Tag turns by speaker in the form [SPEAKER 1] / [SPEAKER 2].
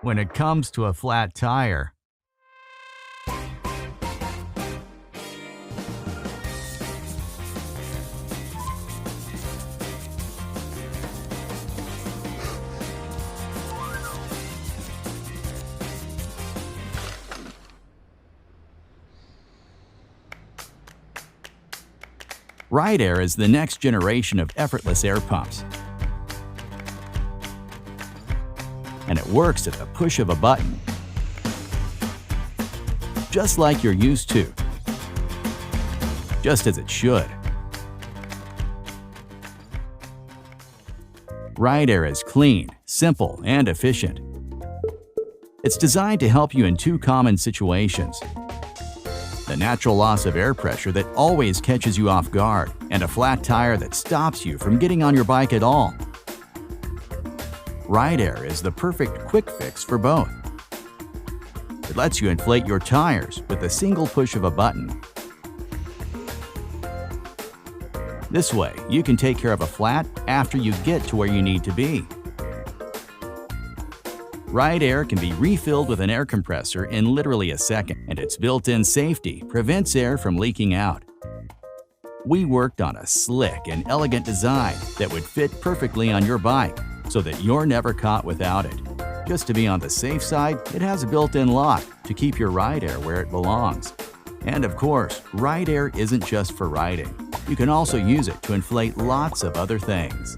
[SPEAKER 1] when it comes to a flat tire. RideAir is the next generation of effortless air pumps. And it works at the push of a button, just like you're used to, just as it should. RideAir is clean, simple, and efficient. It's designed to help you in two common situations: the natural loss of air pressure that always catches you off guard, and a flat tire that stops you from getting on your bike at all. RideAir is the perfect quick fix for both. It lets you inflate your tires with a single push of a button. This way, you can take care of a flat after you get to where you need to be. RideAir can be refilled with an air compressor in literally a second, and its built-in safety prevents air from leaking out. We worked on a slick and elegant design that would fit perfectly on your bike so that you're never caught without it. Just to be on the safe side, it has a built-in lock to keep your RideAir where it belongs. And of course, RideAir isn't just for riding. You can also use it to inflate lots of other things.